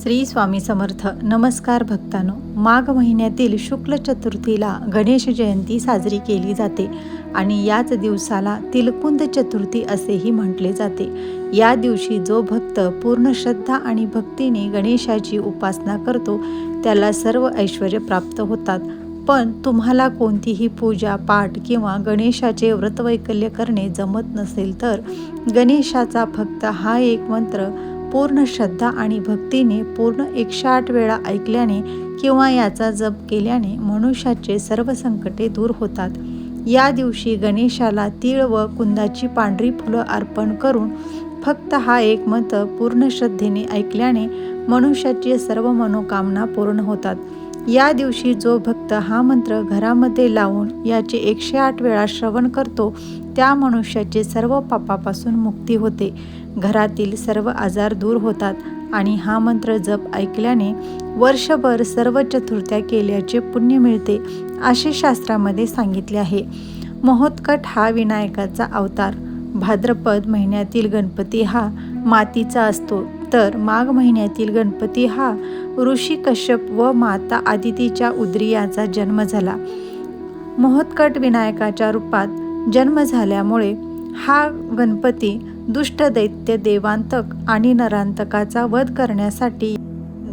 श्री स्वामी समर्थ. नमस्कार भक्तांनो. माघ महिन्यातील शुक्ल चतुर्थीला गणेश जयंती साजरी केली जाते आणि याच दिवसाला तिलकुंद चतुर्थी असेही म्हटले जाते. या दिवशी जो भक्त पूर्ण श्रद्धा आणि भक्तीने गणेशाची उपासना करतो त्याला सर्व ऐश्वर्य प्राप्त होतात. पण तुम्हाला कोणतीही पूजा पाठ किंवा गणेशाचे व्रतवैकल्य करणे जमत नसेल तर गणेशाचा फक्त हा एक मंत्र पूर्ण श्रद्धा आणि भक्तीने पूर्ण 108 वेळा ऐकल्याने किंवा याचा जप केल्याने मनुष्याचे सर्व संकटे दूर होतात. या दिवशी गणेशाला तीळ व कुंदाची पांढरी फुलं अर्पण करून फक्त हा एक मंत्र पूर्ण श्रद्धेने ऐकल्याने मनुष्याची सर्व मनोकामना पूर्ण होतात. या दिवशी जो भक्त हा मंत्र घरामध्ये लावून याचे 108 वेळा श्रवण करतो त्या मनुष्याचे सर्व पापापासून मुक्ती होते, घरातील सर्व आजार दूर होतात आणि हा मंत्र जप ऐकल्याने वर्षभर सर्व चतुर्थ्या केल्याचे पुण्य मिळते असे शास्त्रामध्ये सांगितले आहे. महोत्कट हा विनायकाचा अवतार. भाद्रपद महिन्यातील गणपती हा मातीचा असतो, तर माघ महिन्यातील गणपती हा ऋषी कश्यप व माता आदितीच्या उदरी याचा जन्म झाला. महोत्कट विनायकाच्या रूपात जन्म झाल्यामुळे हा गणपती दुष्ट दैत्य देवांतक आणि नरांतकाचा वध करण्यासाठी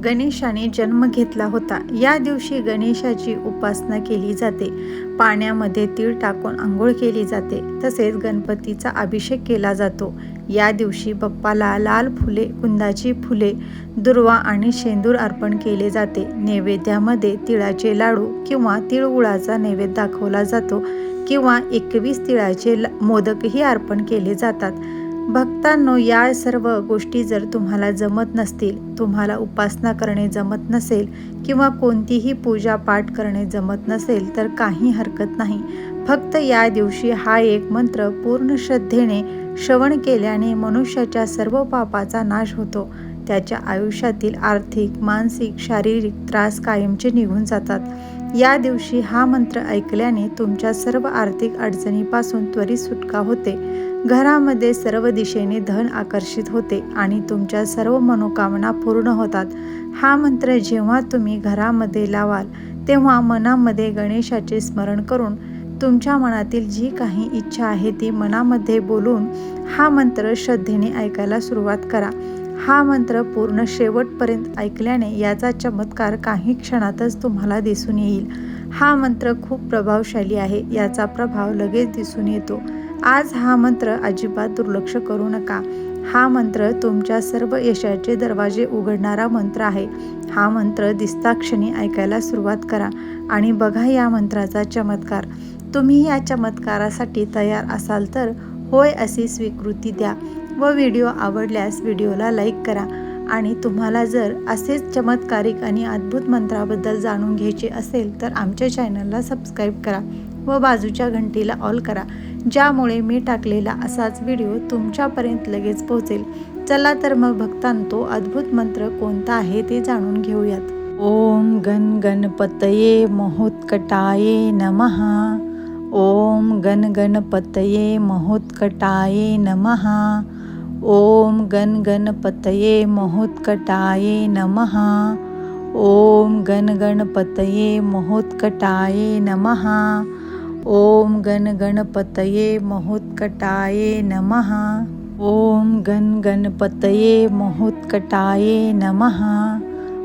गणेशाने जन्म घेतला होता. या दिवशी गणेशाची उपासना केली जाते. पाण्यामध्ये तीळ टाकून आंघोळ केली जाते. तसेच गणपतीचा अभिषेक केला जातो. या दिवशी बाप्पाला लाल फुले, कुंदाची फुले, दुर्वा आणि शेंदूर अर्पण केले जाते. नैवेद्यामध्ये तिळाचे लाडू किंवा तिळगुळाचा नैवेद्य दाखवला जातो किंवा 21 तिळाचे मोदकही अर्पण केले जातात. भक्तांनो, या सर्व गोष्टी जर तुम्हाला जमत नसतील, तुम्हाला उपासना करणे जमत नसेल किंवा कोणतीही पूजा पाठ करणे जमत नसेल तर काही हरकत नाही. फक्त या दिवशी हा एक मंत्र पूर्ण श्रद्धेने श्रवण केल्याने मनुष्याच्या सर्व पापाचा नाश होतो. त्याच्या आयुष्यातील आर्थिक, मानसिक, शारीरिक त्रास कायमचे निघून जातात. या दिवशी हा मंत्र ऐकल्याने तुमच्या सर्व आर्थिक अडचणीपासून त्वरित सुटका होते. घरामध्ये सर्व दिशेने धन आकर्षित होते आणि तुमच्या सर्व मनोकामना पूर्ण होतात. हा मंत्र जेव्हा तुम्ही घरामध्ये लावाल तेव्हा मनामध्ये गणेशाचे स्मरण करून तुमच्या मनातील जी काही इच्छा आहे ती मनामध्ये बोलून हा मंत्र श्रद्धेने ऐकायला सुरुवात करा. हा मंत्र पूर्ण शेवटपर्यंत ऐकल्याने याचा चमत्कार काही क्षणातच तुम्हाला दिसून येईल. हा मंत्र खूप प्रभावशाली आहे. याचा प्रभाव लगेच दिसून येतो. आज हा मंत्र अजिबात दुर्लक्ष करू नका. हा मंत्र तुमच्या सर्व यशाचे दरवाजे उघडणारा मंत्र आहे. हा मंत्र दिसताक्षणी ऐकायला सुरुवात करा आणि बघा या मंत्राचा चमत्कार. तुम्ही या चमत्कारासाठी तयार असाल तर होय अशी स्वीकृती द्या व व्हिडिओ आवडल्यास व्हिडिओला लाईक करा. आणि तुम्हाला जर असेच चमत्कारिक आणि अद्भुत मंत्राबद्दल जाणून घ्यायचे असेल तर आमच्या चॅनलला सबस्क्राईब करा व बाजूच्या घंटीला ऑल करा, ज्यामुळे मी टाकलेला असाच व्हिडिओ तुमच्यापर्यंत लगेच पोहोचेल. चला तर मग भक्तांनो, तो अद्भुत मंत्र कोणता आहे ते जाणून घेऊयात. ओम गण गणपतये महोत्कटाये नमः. ओम गण गणपतये महोत्कटाये नमः. ओम गण गणपतये महोत्कटाये नमः. ओम गण गणपतये महोत्कटाये नमः. ओम गण गणपतये महोत्कटाये नमः. ओम गण गणपतये महोत्कटाये नमः.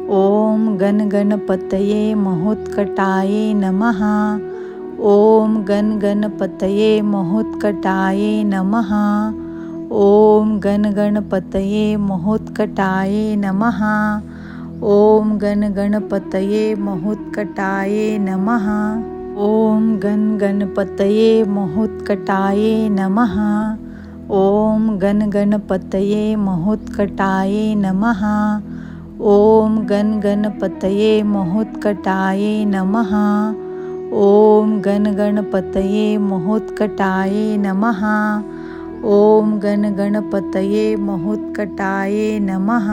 ओम गण गणपतये महोत्कटाये नमः. ओम गण गणपतये महोत्कटाये नमः. ओम गण गणपतये महोत्कटाये नमः. ओम गण गणपतये महोत्कटाये नमः. ओम गण गणपतये महोत्कटाये नमः. ओम गण गणपतये महोत्कटाये नमः. ओम गण गणपतये महोत्कटाये नमः. ओम गण गणपतये महोत्कटाये नमः. ओम गण गणपतये महोत्कटाये नमः.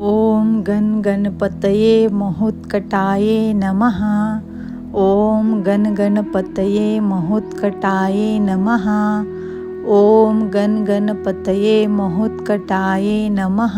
ओम गण गणपतये महोत्कटाये नमः. ओम गण गणपतये महोत्कटाये नमः. ओम गण गणपतये महोत्कटाये नमः.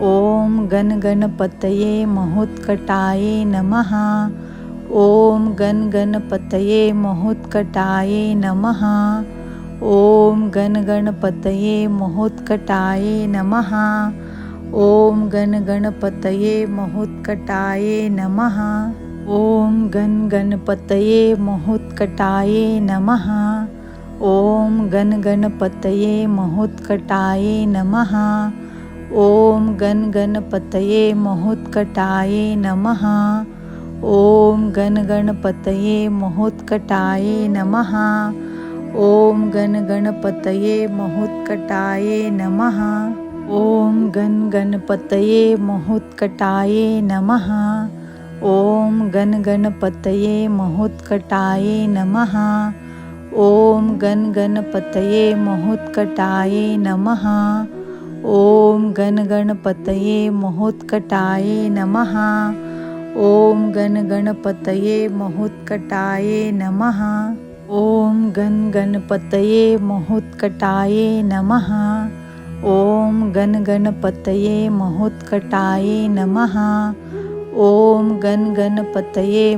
ओम गण गणपतये महोत्कटाये नमः। ओम गण गणपतये महोत्कटाये नमः। ओम गण गणपतये महोत्कटाये नमः। ओम गण गणपतये महोत्कटाये नमः। ओम गण गणपतये महोत्कटाये नमः। ओम गण गणपतये महोत्कटाये नमः। ओम गण गणपतये महोत्कटाये नमः। ओम गण गणपतये महोत्कटाये नमः। ओम गण गणपतये महोत्कटाये नमः। ओम गण गणपतये महोत्कटाये नमः। ओम गण गणपतये महोत्कटाये नमः। ओम गण गणपतये महोत्कटाये नमः। ओम गण गणपतये महोत्कटाये नमः। ओम गण गणपतये महोत्कटाये नमः। ओम गण गणपतये महोत्कटाये नमः। ओम गण गणपतये महोत्कटाये नमः। ओम गण गणपतये